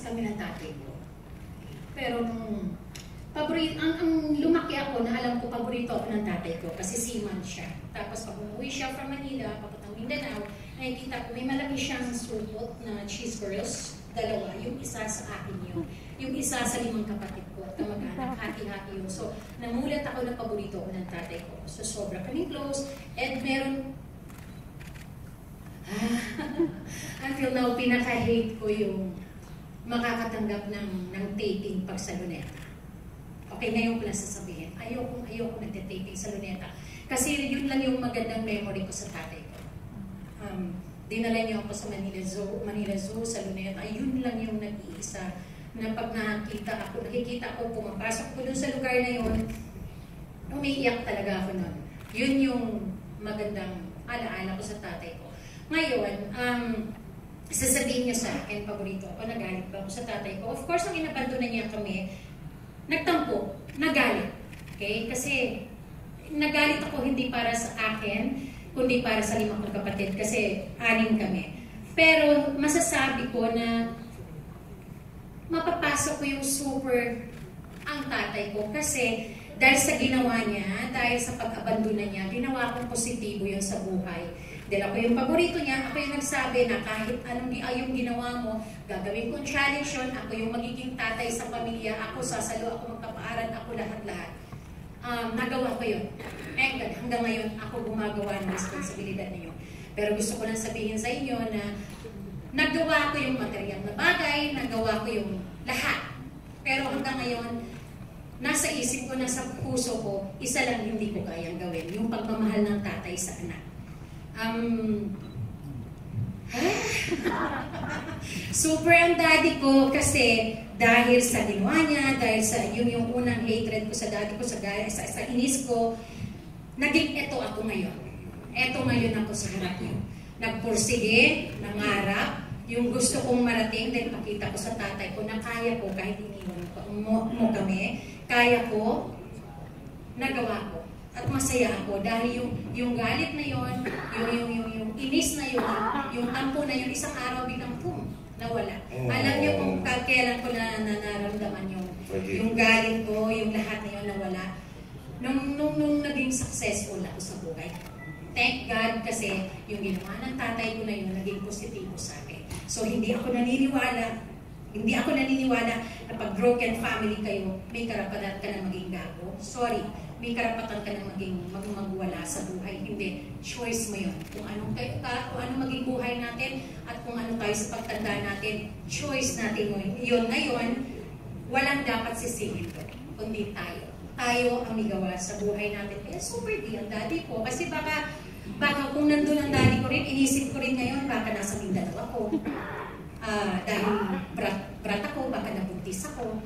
kami ng tatay ko. Pero nung ang lumaki ako na alam ko paborito ako ng tatay ko kasi seaman siya. Tapos pag umuwi siya from Manila, papuntang Mindanao, nakikita ko may malaki siyang supot na cheese curls, dalawa. Yung isa sa akin yun. Yung isa sa 5 kapatid ko at kamag-anak, hati-hati yun. So, namulat ako na paborito ko ng tatay ko. So, sobra kaming close. And meron, until now, pinaka-hate ko yung makakatanggap ng taping pag sa Luneta. Okay, ngayon ko lang sasabihin, ayoko nagtitaping sa Luneta. Kasi yun lang yung magandang memory ko sa tatay ko. Dinala niyo ako sa Manila Zoo sa Luneta. Yun lang yung nag-iisa na pag nakikita ako, pumapasok ko dun sa lugar na yun, umiiyak talaga ako nun. Yun yung magandang alaala ko sa tatay ko. Ngayon, sasabihin niya sa akin, paborito ako, nagalit ba ako sa tatay ko? Of course, nung inabandonan niya kami, nagtampo, nagalit. Okay? Kasi nagalit ako hindi para sa akin, kundi para sa 5 kong kapatid kasi 6 kami. Pero masasabi ko na mapapasok ko yung super ang tatay ko kasi dahil sa ginawa niya, dahil sa pag-abandona niya, ginawa kong positibo yun sa buhay. Dahil ako yung paborito niya, ako yung nagsabi na kahit anong yung ginawa mo, gagawin kong challenge yun, ako yung magiging tatay sa pamilya, ako sasalo, ako magpapaaral, ako lahat-lahat. Nagawa ko yun. Hanggang ngayon, ako gumagawa ng responsibilidad na yun. Pero gusto ko lang sabihin sa inyo na nagawa ko yung material na bagay, nagawa ko yung lahat. Pero hanggang ngayon, nasa isip ko, nasa puso ko, isa lang hindi ko kayang gawin, yung pagmamahal ng tatay sa anak. Super ang daddy ko kasi dahil sa ginawa niya, dahil sa yung unang hatred ko sa daddy ko, sa inis ko, naging eto ako ngayon. Eto ngayon ako sa harap niyo. Nagpursige, nangarap, yung gusto kong marating dahil pakita ko sa tatay ko na kaya ko kahit iniwan mo kami, kaya ko, nagawa ko. At masaya ako dahil yung galit na yon, yung inis na yon, yung tampo na yon, isang araw biglang nawala. Alam niyo kung kailan ko na naramdaman yung galit ko, yung lahat na yon nawala. Nung naging successful ako sa buhay. Thank God kasi yung ginawa ng tatay ko na yun naging positibo sa akin. So hindi ako naniniwala na pag broken family kayo, may karapatan ka na maging gago. Sorry, may karapatan ka na magwala sa buhay. Hindi, choice mo yun. Kung anong maging buhay natin at kung ano tayo sa pagtanda natin, choice natin mo yun. Ngayon, walang dapat sisihin ko, kundi tayo. Tayo ang migawa sa buhay natin. Kaya super di ang daddy ko. Kasi baka kung nandun ang daddy ko rin, inisip ko rin ngayon, baka nasa Mindanao ako. Dahil brat ako, baka nabuntis ako,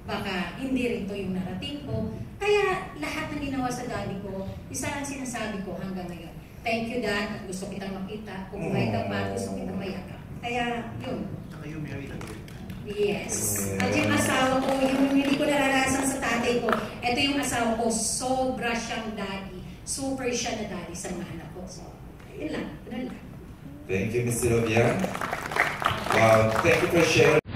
baka hindi rin to yung narating ko. Kaya lahat ng ginawa sa daddy ko, isa lang sinasabi ko hanggang ngayon. Thank you, Dad, at gusto kitang makita. Kung buhay ka pa, gusto kitang mayakap. Kaya, yun. Saka yung married ako. Yes. At yung asawa ko, yung hindi ko naranasan sa tatay ko, ito yung asawa ko, sobra siyang daddy. Super siya na daddy sa mga anak ko. So, yun lang. Thank you, Ms. Sylvia. Wow, thank you for sharing.